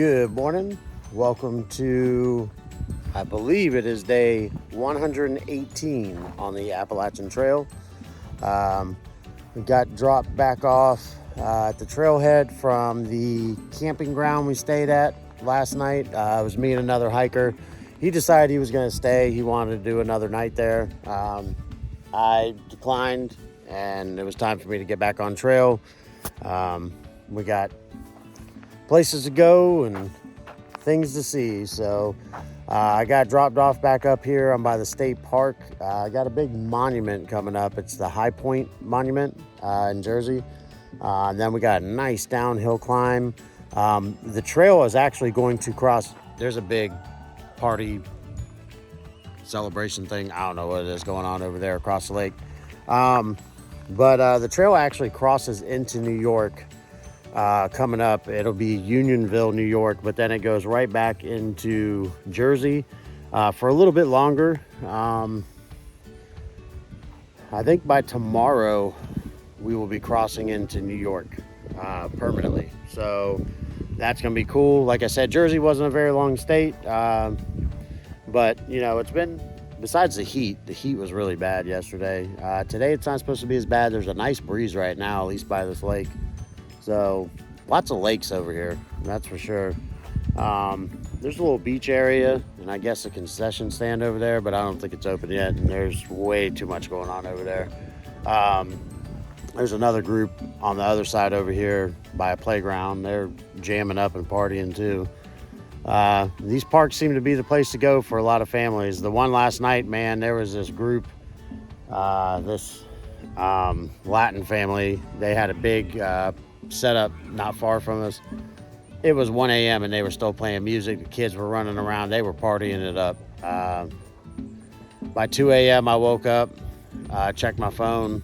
Good morning. Welcome to, I believe it is day 118 on the Appalachian Trail. We got dropped back off at the trailhead from the camping ground we stayed at last night. It was me and another hiker. He decided he was going to stay. He wanted to do another night there. I declined, and it was time for me to get back on trail. We got places to go and things to see, so I got dropped off back up here. I'm by the state park. I got a big monument coming up. It's the High Point Monument in Jersey, and then we got a nice downhill climb. The trail is actually going to cross. There's a big party celebration thing, I don't know what it is going on over there across the lake, but the trail actually crosses into New York. Coming up, it'll be Unionville, New York, but then it goes right back into Jersey for a little bit longer. I think by tomorrow we will be crossing into New York permanently, so that's gonna be cool. Like I said, Jersey wasn't a very long state, but you know, it's been, besides the heat was really bad yesterday. Today it's not supposed to be as bad. There's a nice breeze right now, at least by this lake. So lots of lakes over here, that's for sure. There's a little beach area and I guess a concession stand over there, but I don't think it's open yet, and there's way too much going on over there. There's another group on the other side over here by a playground. They're jamming up and partying too. These parks seem to be the place to go for a lot of families. The one last night, man, there was this group, this Latin family. They had a big set up not far from us. It was 1 a.m. and they were still playing music. The kids were running around. They were partying it up. By 2 a.m. I woke up, checked my phone,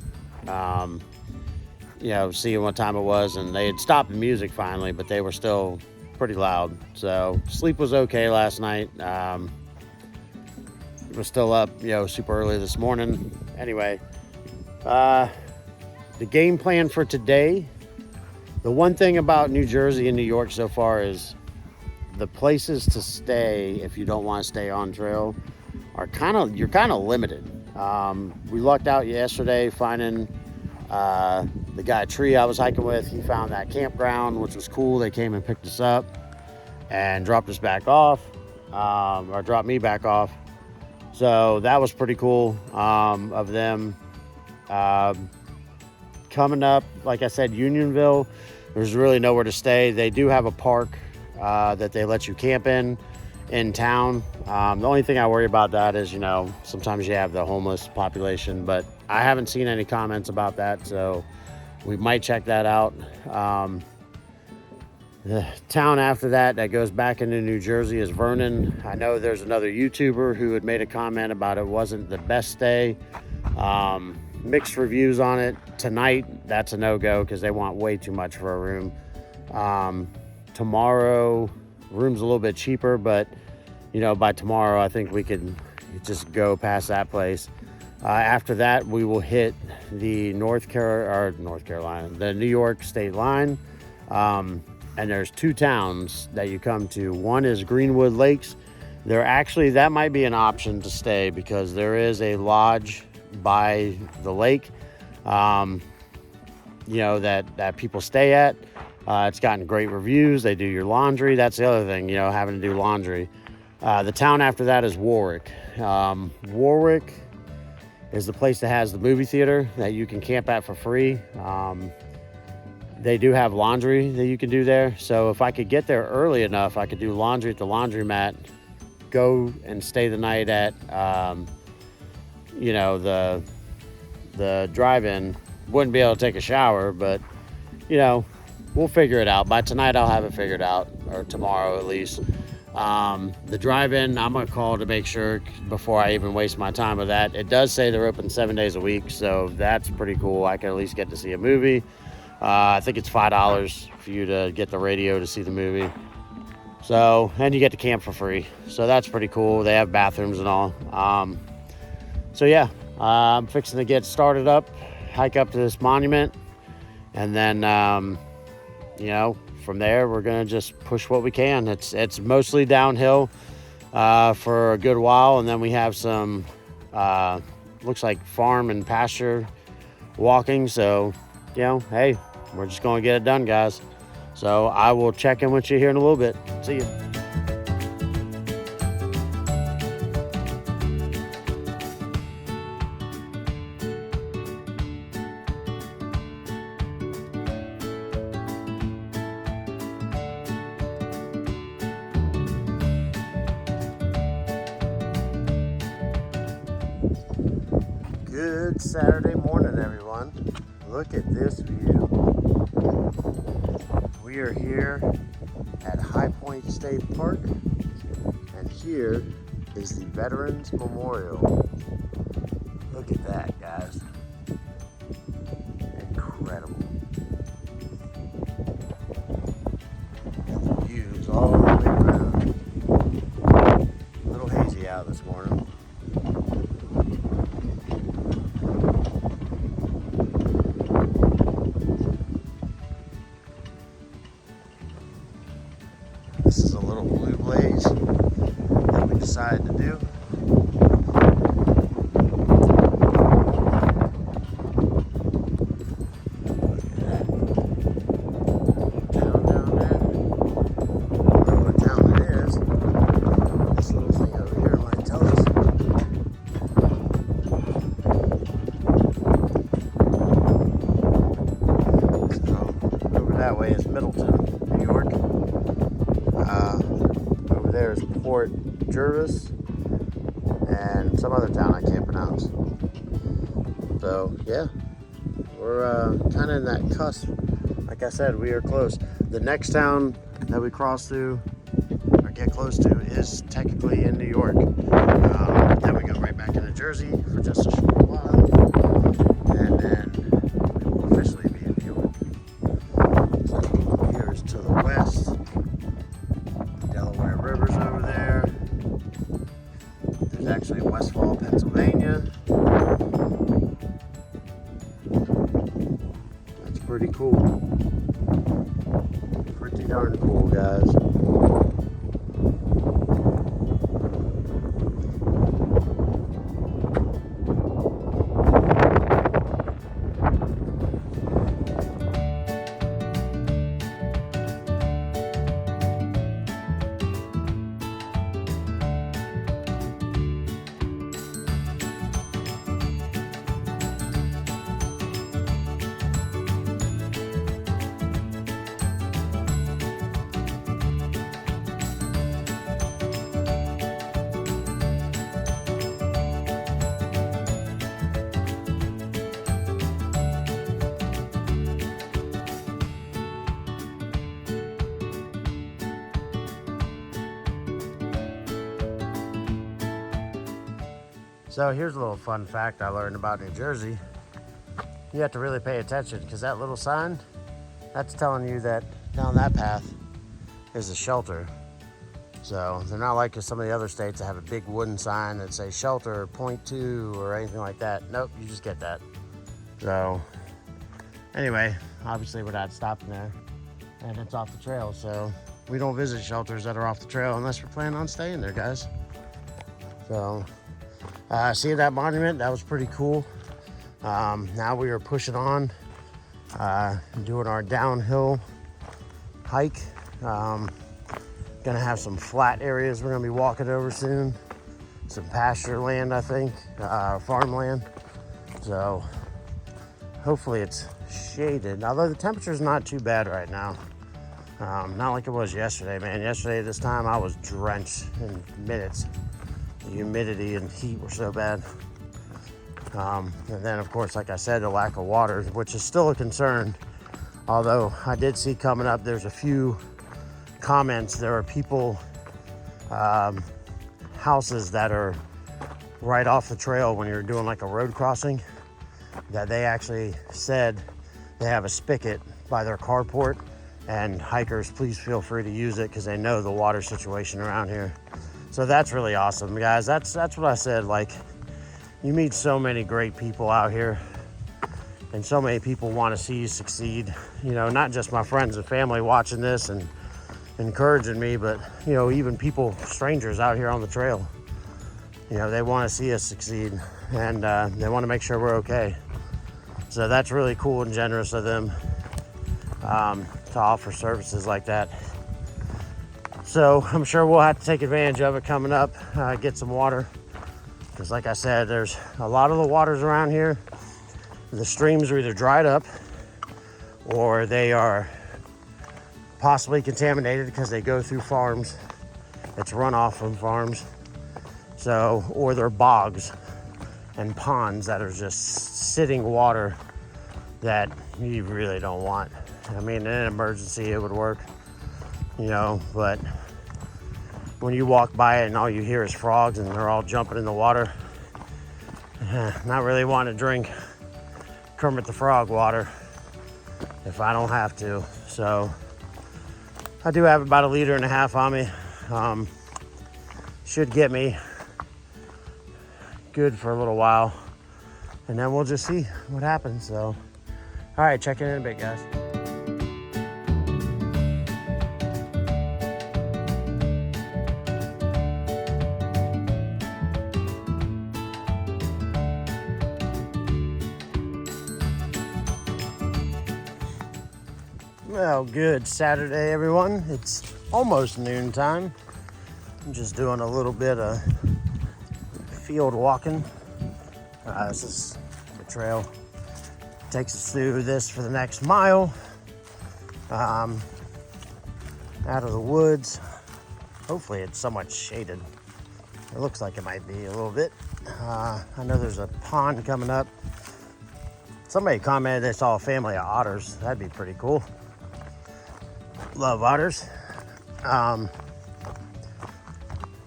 seeing what time it was, and they had stopped the music finally, but they were still pretty loud. So sleep was okay last night. It was still up, super early this morning. Anyway, the game plan for today. The one thing about New Jersey and New York so far is the places to stay if you don't want to stay on trail are you're kind of limited. We lucked out yesterday finding the guy Tree I was hiking with. He found that campground, which was cool. They came and picked us up and dropped us back off, or dropped me back off. So that was pretty cool of them. Coming up, like I said, Unionville, there's really nowhere to stay. They do have a park that they let you camp in town. The only thing I worry about that is, sometimes you have the homeless population, but I haven't seen any comments about that, so we might check that out. The town after that goes back into New Jersey is Vernon. I know there's another YouTuber who had made a comment about it wasn't the best stay. Mixed reviews on it. Tonight, that's a no-go because they want way too much for a room. Tomorrow, room's a little bit cheaper, but by tomorrow I think we could just go past that place. After that, we will hit the North Carolina, the New York state line, and there's two towns that you come to. One is Greenwood Lakes. That might be an option to stay because there is a lodge by the lake, that people stay at. It's gotten great reviews. They do your laundry. That's the other thing, having to do laundry. The town after that is Warwick. Warwick is the place that has the movie theater that you can camp at for free. They do have laundry that you can do there. So if I could get there early enough, I could do laundry at the laundromat, go and stay the night at the drive-in. Wouldn't be able to take a shower, but we'll figure it out. By tonight I'll have it figured out, or tomorrow at least. The drive-in, I'm gonna call to make sure before I even waste my time with that. It does say they're open 7 days a week, so that's pretty cool. I can at least get to see a movie. I think it's $5 for you to get the radio to see the movie. So, and you get to camp for free. So that's pretty cool. They have bathrooms and all. So yeah, I'm fixing to get started up, hike up to this monument, and then, from there, we're gonna just push what we can. It's mostly downhill for a good while, and then we have some looks like farm and pasture walking. So, you know, hey, we're just gonna get it done, guys. So I will check in with you here in a little bit. See you. Good Saturday morning, everyone. Look at this view. We are here at High Point State Park, and here is the Veterans Memorial. Look at that, guys. Incredible. Views all the way around. A little hazy out this morning. This is a little blue blaze that we decided to do. Look at that. Town down there. I don't know what town it is. This little thing over here might tell us. So, over that way is Middleton, New York. Over there is Port Jervis and some other town I can't pronounce. So yeah, we're kind of in that cusp. Like I said, we are close. The next town that we cross through or get close to is technically in New York. Then we go right back into Jersey for just a short while, and then we will officially be in New York. So here's to the west. Delaware River's over there. There's actually Westfall, Pennsylvania. That's pretty cool. Pretty darn cool, guys. So here's a little fun fact I learned about New Jersey. You have to really pay attention because that little sign, that's telling you that down that path is a shelter. So they're not like some of the other states that have a big wooden sign that say shelter, .2 or anything like that. Nope, you just get that. So anyway, obviously we're not stopping there and it's off the trail. So we don't visit shelters that are off the trail unless we're planning on staying there, guys. So see that monument? That was pretty cool. Now we are pushing on, doing our downhill hike. Gonna have some flat areas we're gonna be walking over soon. Some pasture land, I think, farmland. So hopefully it's shaded. Although the temperature's not too bad right now. Not like it was yesterday, man. Yesterday at this time I was drenched in minutes. The humidity and heat were so bad. And then of course, like I said, the lack of water, which is still a concern. Although I did see coming up, there's a few comments. There are people, houses that are right off the trail when you're doing like a road crossing, that they actually said they have a spigot by their carport, and hikers, please feel free to use it because they know the water situation around here. So that's really awesome, guys. That's what I said. Like, you meet so many great people out here, And so many people want to see you succeed. You know, not just my friends and family watching this and encouraging me, but, you know, even people, strangers out here on the trail. You know, they want to see us succeed, and they want to make sure we're okay. So that's really cool and generous of them to offer services like that. So I'm sure we'll have to take advantage of it coming up, get some water. Because like I said, there's a lot of the waters around here. The streams are either dried up or they are possibly contaminated because they go through farms. It's runoff from farms. So, or they're bogs and ponds that are just sitting water that you really don't want. I mean, in an emergency, it would work, you know, but when you walk by it and all you hear is frogs and they're all jumping in the water, not really wanting to drink Kermit the Frog water if I don't have to. So I do have about 1.5 liters on me. Should get me good for a little while, and then we'll just see what happens. So, all right, check in a bit, guys. Well, good Saturday, everyone. It's almost noontime. I'm just doing a little bit of field walking. This is the trail. Takes us through this for the next mile. Out of the woods. Hopefully it's somewhat shaded. It looks like it might be a little bit. I know there's a pond coming up. Somebody commented they saw a family of otters. That'd be pretty cool. Love otters.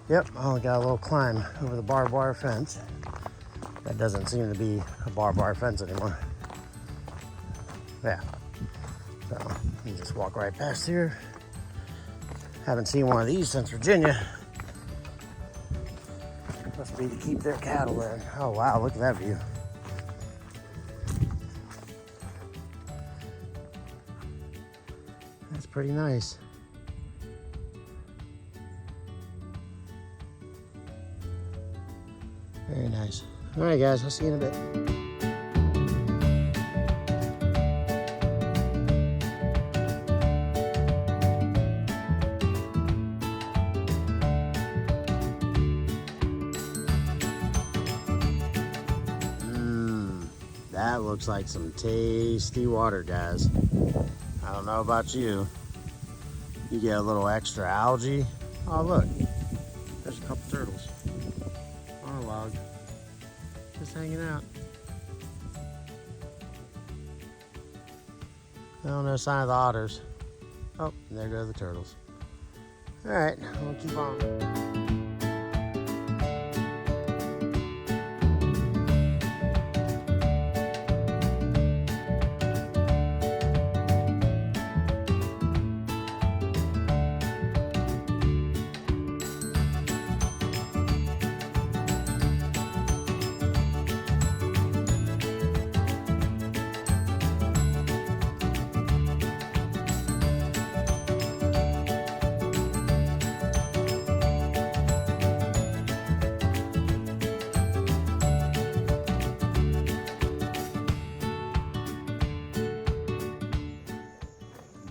Yep, I only got a little climb over the barbed wire fence. That doesn't seem to be a barbed wire fence anymore. Yeah, so you just walk right past here. Haven't seen one of these since Virginia. Must be to keep their cattle in. Oh wow, look at that view. That's pretty nice. Very nice. All right, guys, I'll see you in a bit. That looks like some tasty water, guys. I don't know about you. You get a little extra algae. Oh, look. There's a couple turtles on a log. Just hanging out. No sign of the otters. Oh, there go the turtles. All right, we'll keep on.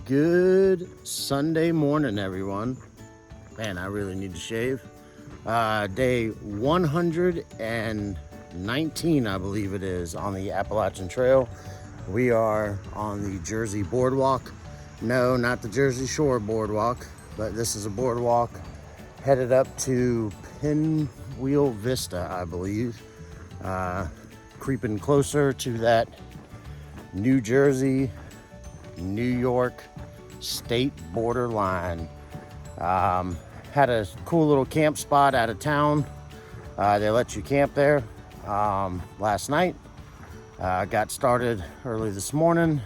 Good Sunday morning, everyone. Man, I really need to shave. Day 119, I believe it is, on the Appalachian Trail. We are on the Jersey Boardwalk. No, not the Jersey Shore Boardwalk, but this is a boardwalk headed up to Pinwheel Vista, I believe. Creeping closer to that New Jersey, New York state border line. Had a cool little camp spot out of town. They let you camp there last night. Got started early this morning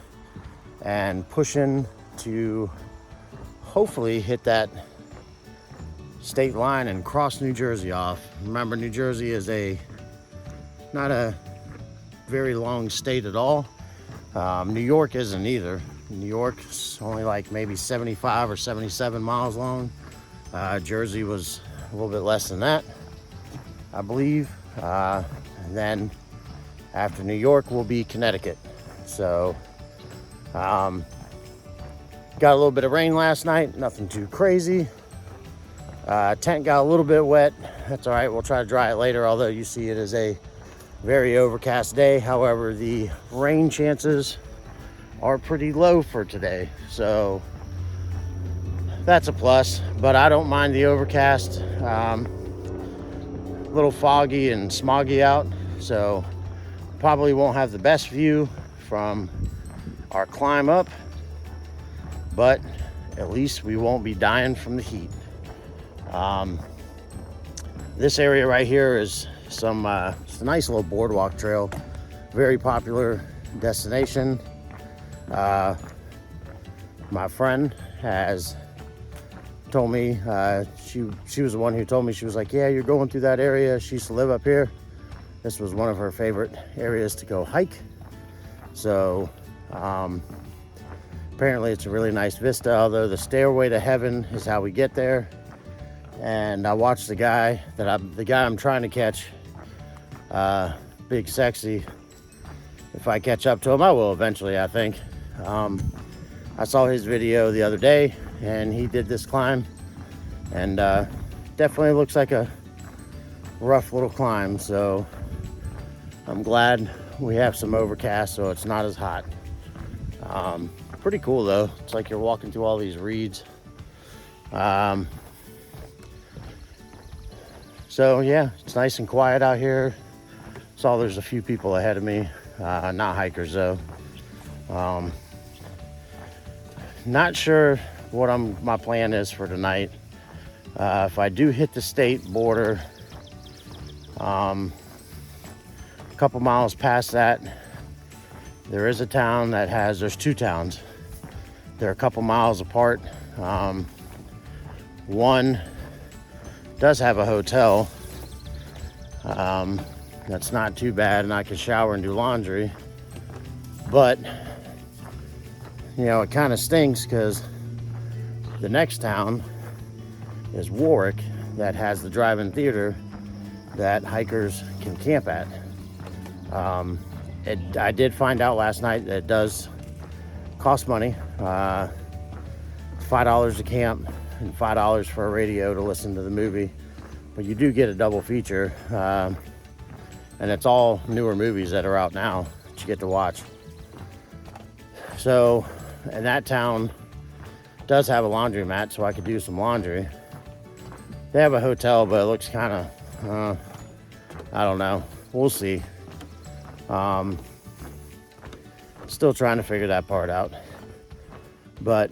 and pushing to hopefully hit that state line and cross New Jersey off. Remember, New Jersey is not a very long state at all. New York isn't either. New York's only like maybe 75 or 77 miles long. Jersey was a little bit less than that, I believe. And then after New York will be Connecticut. So got a little bit of rain last night, nothing too crazy. Tent got a little bit wet. That's all right, we'll try to dry it later, although you see it is a very overcast day. However, the rain chances are pretty low for today, so that's a plus. But I don't mind the overcast. A little foggy and smoggy out, so probably won't have the best view from our climb up, but at least we won't be dying from the heat. This area right here is it's a nice little boardwalk trail, very popular destination. My friend has told me, she was the one who told me, she was like, yeah, you're going through that area. She used to live up here. This was one of her favorite areas to go hike. So apparently it's a really nice vista, although the stairway to heaven is how we get there. And I watched the guy I'm trying to catch, Big Sexy. If I catch up to him, I will eventually, I think. I saw his video the other day, and he did this climb, and definitely looks like a rough little climb. So I'm glad we have some overcast, so it's not as hot. Pretty cool though. It's like you're walking through all these reeds. So yeah, it's nice and quiet out here. Saw there's a few people ahead of me, not hikers though. Not sure what my plan is for tonight. If I do hit the state border, a couple miles past that, there is a town there's two towns. They're a couple miles apart. One does have a hotel. That's not too bad, and I can shower and do laundry. But, you know, it kind of stinks because the next town is Warwick, that has the drive-in theater that hikers can camp at. I did find out last night that it does cost money. $5 to camp and $5 for a radio to listen to the movie. But you do get a double feature, and it's all newer movies that are out now that you get to watch. So, and that town does have a laundromat, so I could do some laundry. They have a hotel, but it looks kind of, I don't know. We'll see. Still trying to figure that part out. But,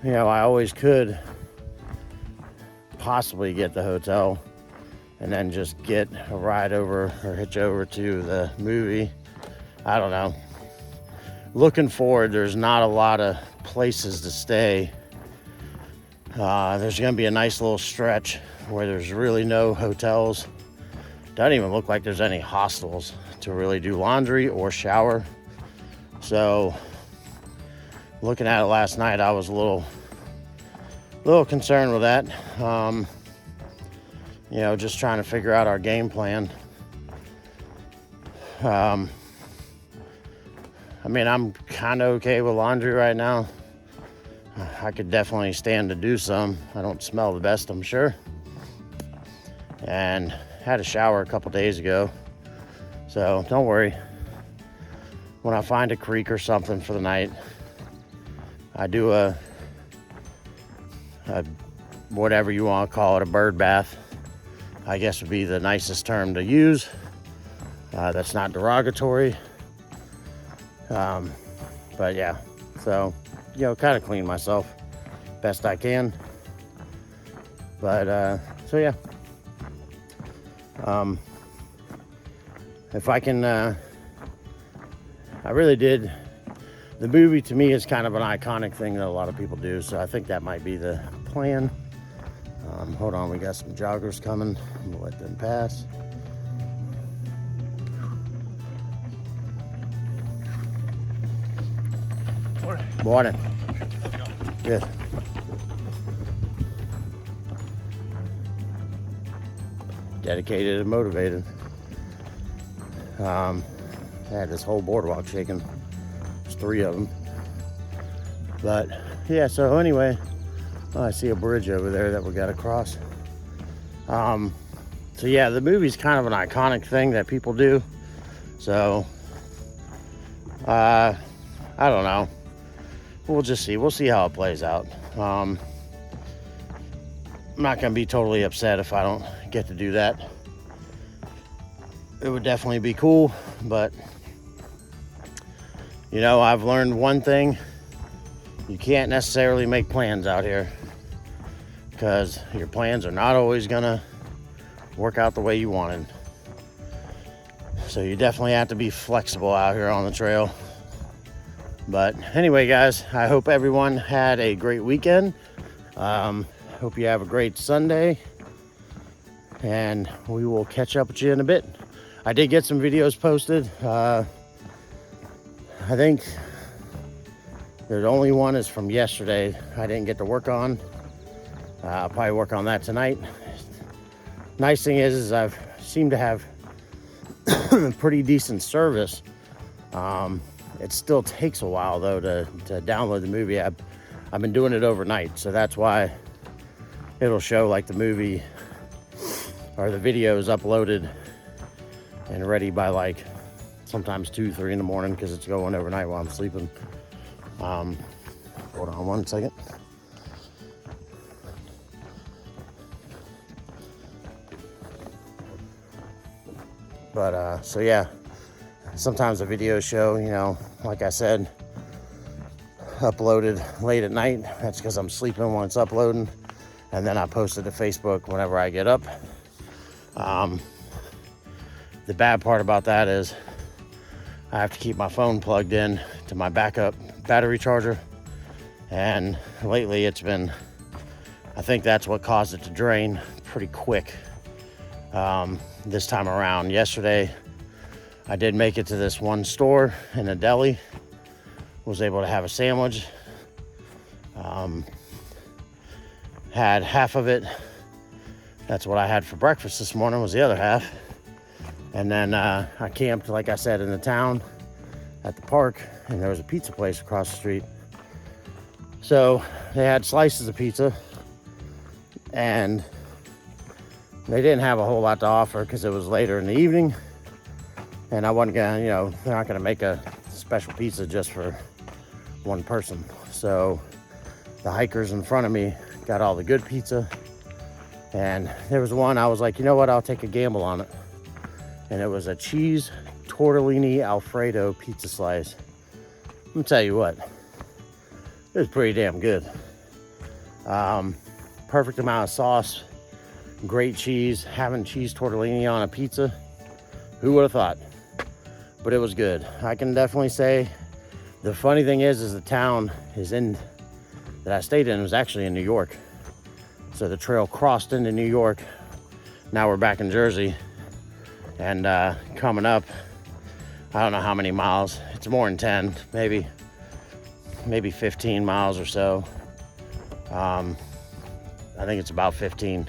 you know, I always could possibly get the hotel and then just get a ride over or hitch over to the movie. I don't know. Looking forward, there's not a lot of places to stay. There's gonna be a nice little stretch where there's really no hotels. Doesn't even look like there's any hostels to really do laundry or shower. So looking at it last night, I was a little concerned with that. You know, just trying to figure out our game plan. I mean, I'm kind of okay with laundry right now. I could definitely stand to do some. I don't smell the best, I'm sure. And had a shower a couple days ago. So don't worry. When I find a creek or something for the night, I do a whatever you want to call it, a bird bath, I guess would be the nicest term to use. That's not derogatory. But yeah, so, you know, kind of clean myself best I can. But, so yeah. If I can, I really did. The movie to me is kind of an iconic thing that a lot of people do. So I think that might be the plan. Hold on, we got some joggers coming. I'm gonna let them pass. Morning. Morning. Good. Dedicated and motivated. I had this whole boardwalk shaking. There's 3 of them. But yeah, so anyway, I see a bridge over there that we got to cross. So yeah, the movie's kind of an iconic thing that people do. So I don't know. We'll just see. We'll see how it plays out. I'm not gonna be totally upset if I don't get to do that. It would definitely be cool, but you know, I've learned one thing. You can't necessarily make plans out here, because your plans are not always gonna work out the way you wanted. So you definitely have to be flexible out here on the trail. But anyway, guys, I hope everyone had a great weekend. Hope you have a great Sunday, and we will catch up with you in a bit. I did get some videos posted. I think the only one is from yesterday I didn't get to work on. I'll probably work on that tonight. Nice thing is I've seemed to have pretty decent service. It still takes a while though to download the movie. I've been doing it overnight, so that's why it'll show like the movie or the video is uploaded and ready by like sometimes 2-3 in the morning, because it's going overnight while I'm sleeping. Hold on one second. But so yeah, sometimes the video show, you know, like I said, uploaded late at night. That's because I'm sleeping when it's uploading, and then I post it to Facebook whenever I get up. The bad part about that is I have to keep my phone plugged in to my backup battery charger, and lately it's been, I think that's what caused it to drain pretty quick. This time around. Yesterday I did make it to this one store in a deli, was able to have a sandwich, had half of it. That's what I had for breakfast this morning, was the other half. And then I camped, like I said, in the town at the park, and there was a pizza place across the street. So they had slices of pizza, and they didn't have a whole lot to offer because it was later in the evening, and I wasn't gonna, you know, they're not gonna make a special pizza just for one person. So the hikers in front of me got all the good pizza, and there was one I was like, you know what, I'll take a gamble on it. And it was a cheese tortellini Alfredo pizza slice. Let me tell you what, it was pretty damn good. Perfect amount of sauce, great cheese. Having cheese tortellini on a pizza, who would have thought? But it was good. I can definitely say, the funny thing is the town that I stayed in was actually in New York. So the trail crossed into New York. Now we're back in Jersey, and coming up, I don't know how many miles. It's more than 10, maybe 15 miles or so. I think it's about 15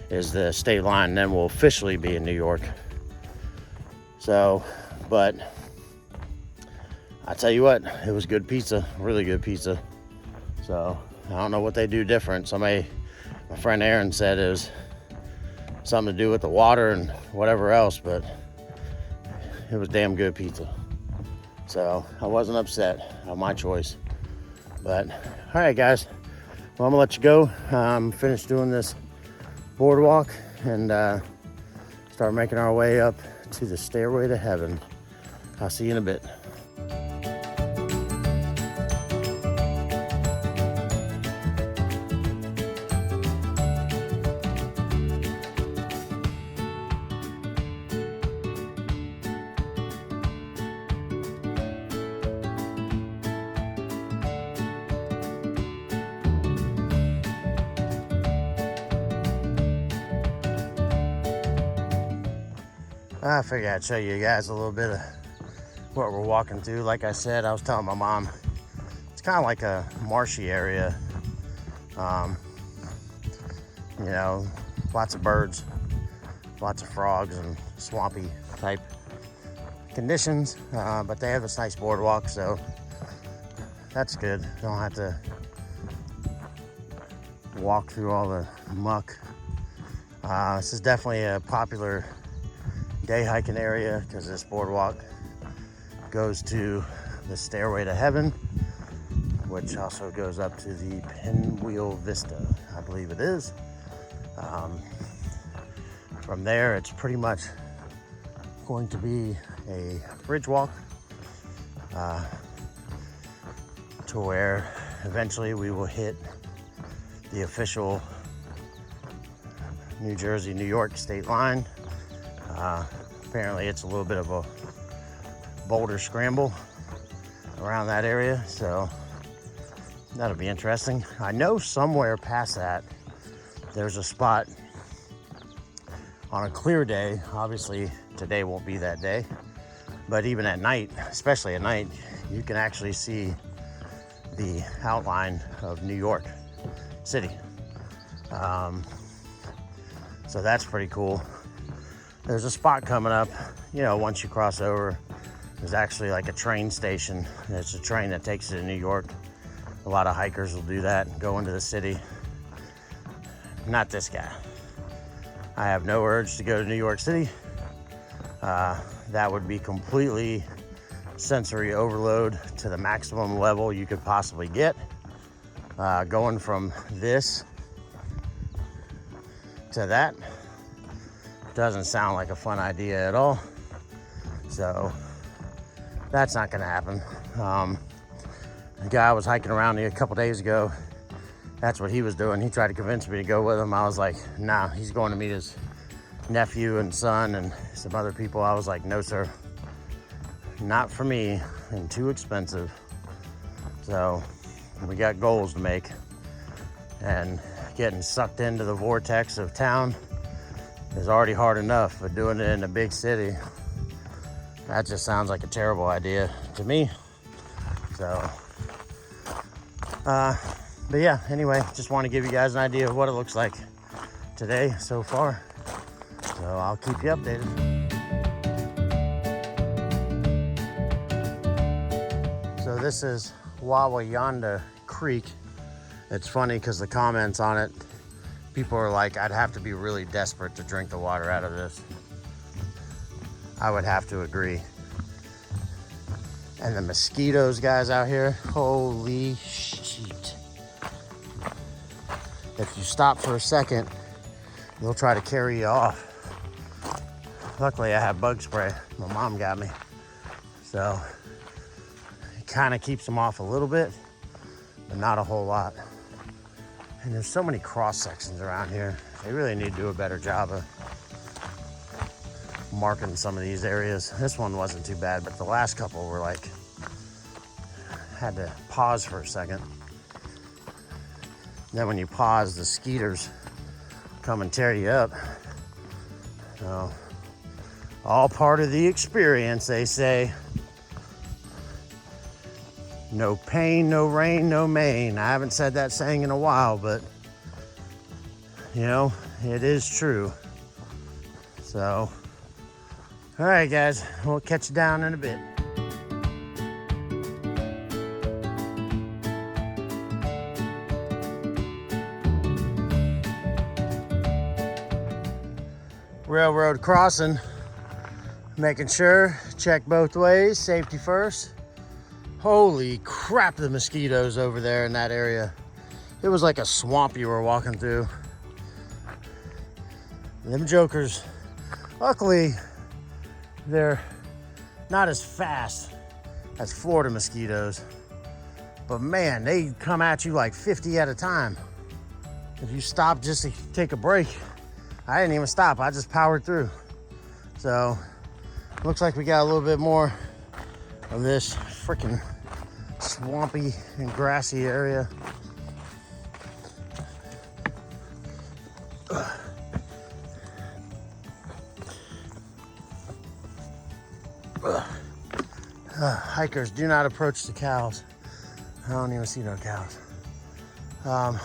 is the state line, and then we'll officially be in New York. So, but I tell you what, it was good pizza, really good pizza. So I don't know what they do different. My friend Aaron said it was something to do with the water and whatever else, but it was damn good pizza. So I wasn't upset on my choice. But all right, guys, well, I'm gonna let you go. I'm finished doing this boardwalk and start making our way up to the stairway to heaven. I'll see you in a bit. I figured I'd show you guys a little bit of what we're walking through. Like I said, I was telling my mom, it's kind of like a marshy area. You know, lots of birds, lots of frogs, and swampy type conditions. But they have this nice boardwalk, so that's good. Don't have to walk through all the muck. This is definitely a popular day hiking area because this boardwalk goes to the Stairway to Heaven, which also goes up to the Pinwheel Vista, I believe it is. From there, it's pretty much going to be a bridge walk to where eventually we will hit the official New Jersey, New York state line. Apparently it's a little bit of a boulder scramble around that area, so that'll be interesting. I know somewhere past that there's a spot on a clear day. Obviously today won't be that day, but even at night, especially at night, you can actually see the outline of New York City. So that's pretty cool. There's a spot coming up, you know, once you cross over, there's actually like a train station. It's a train that takes you to New York. A lot of hikers will do that and go into the city. Not this guy. I have no urge to go to New York City. That would be completely sensory overload to the maximum level you could possibly get. Going from this to that doesn't sound like a fun idea at all. So that's not gonna happen. The guy I was hiking around a couple days ago, that's what he was doing. He tried to convince me to go with him. I was like, nah, he's going to meet his nephew and son and some other people. I was like, no, sir, not for me, and too expensive. So we got goals to make, and getting sucked into the vortex of town is already hard enough, but doing it in a big city, that just sounds like a terrible idea to me. So, but yeah, anyway, just want to give you guys an idea of what it looks like today so far. So I'll keep you updated. So this is Wawayanda Creek. It's funny because the comments on it, people are like, I'd have to be really desperate to drink the water out of this. I would have to agree. And the mosquitoes, guys, out here, holy shit. If you stop for a second, they'll try to carry you off. Luckily, I have bug spray. My mom got me. So it kind of keeps them off a little bit, but not a whole lot. And there's so many cross sections around here. They really need to do a better job of marking some of these areas. This one wasn't too bad, but the last couple were like, had to pause for a second. Then when you pause, the skeeters come and tear you up. So, all part of the experience, they say. No pain, no rain, no main. I haven't said that saying in a while, but you know, it is true. So, all right, guys, we'll catch you down in a bit. Railroad crossing, making sure, check both ways, safety first. Holy crap, the mosquitoes over there in that area. It was like a swamp you were walking through. Them jokers, luckily, they're not as fast as Florida mosquitoes, but man, they come at you like 50 at a time. If you stop just to take a break, I didn't even stop, I just powered through. So, looks like we got a little bit more of this freaking swampy and grassy area. Hikers, do not approach the cows. I don't even see no cows. I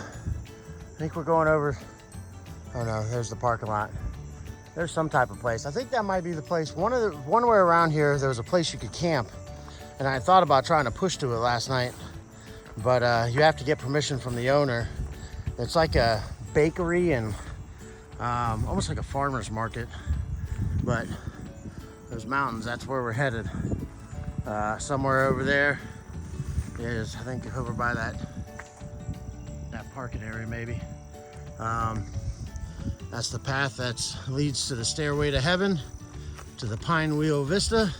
think we're going over, oh no, there's the parking lot. There's some type of place. I think that might be the place. One way around here, there was a place you could camp. And I thought about trying to push to it last night, but you have to get permission from the owner. It's like a bakery and almost like a farmer's market, but those mountains, that's where we're headed. Somewhere over there is, I think, over by that parking area maybe. That's the path that leads to the stairway to heaven, to the Pinwheel Vista,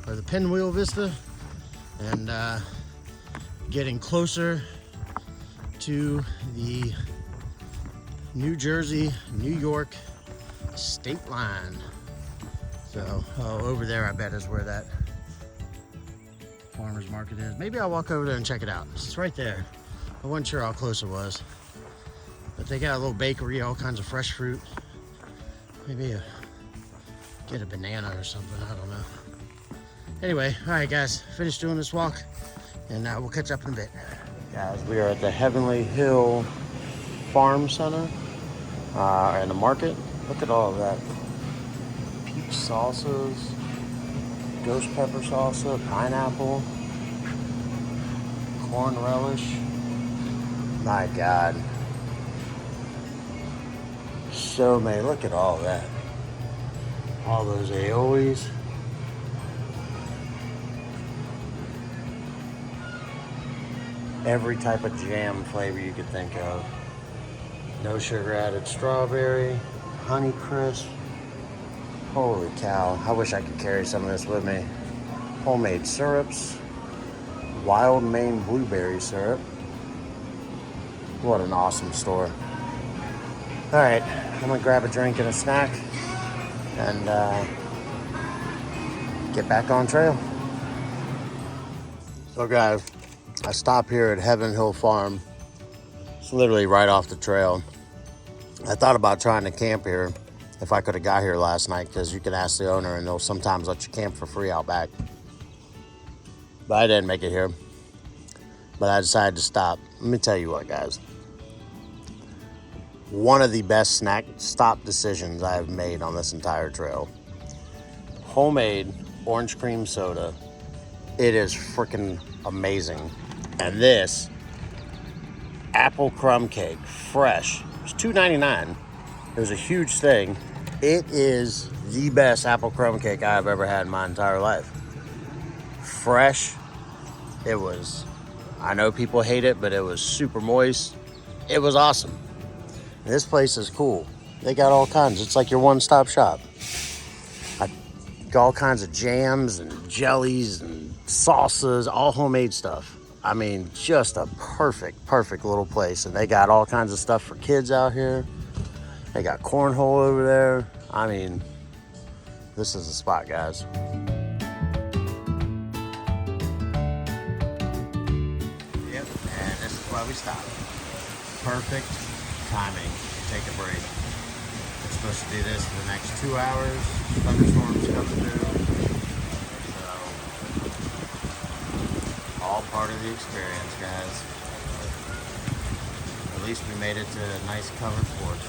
or the Pinwheel Vista, and getting closer to the New Jersey, New York state line. So, over there I bet is where that farmer's market is. Maybe I'll walk over there and check it out. It's right there. I wasn't sure how close it was. But they got a little bakery, all kinds of fresh fruit. Maybe get a banana or something, I don't know. Anyway, all right guys, finished doing this walk and we'll catch up in a bit. Guys, we are at the Heavenly Hill Farm Center and the market. Look at all of that. Peach salsas, ghost pepper salsa, pineapple, corn relish. My God. So many, look at all that. All those aiolis. Every type of jam flavor you could think of. No sugar added strawberry, honey crisp. Holy cow, I wish I could carry some of this with me. Homemade syrups, wild Maine blueberry syrup. What an awesome store. All right, I'm gonna grab a drink and a snack and get back on trail. So guys, I stopped here at Heaven Hill Farm. It's literally right off the trail. I thought about trying to camp here if I could have got here last night, because you can ask the owner and they'll sometimes let you camp for free out back. But I didn't make it here. But I decided to stop. Let me tell you what, guys. One of the best snack stop decisions I have made on this entire trail. Homemade orange cream soda. It is freaking amazing. And this apple crumb cake, fresh. It's $2.99. It was a huge thing. It is the best apple crumb cake I've ever had in my entire life. Fresh. It was, I know people hate it, but it was super moist. It was awesome. This place is cool. They got all kinds. It's like your one-stop shop. I got all kinds of jams and jellies and salsas, all homemade stuff. I mean, just a perfect little place. And they got all kinds of stuff for kids out here. They got cornhole over there. I mean, this is the spot, guys. Yep, and this is why we stopped. Perfect timing to take a break. We're supposed to do this for the next 2 hours. Thunderstorms coming through. So, all part of the experience, guys. At least we made it to a nice covered porch.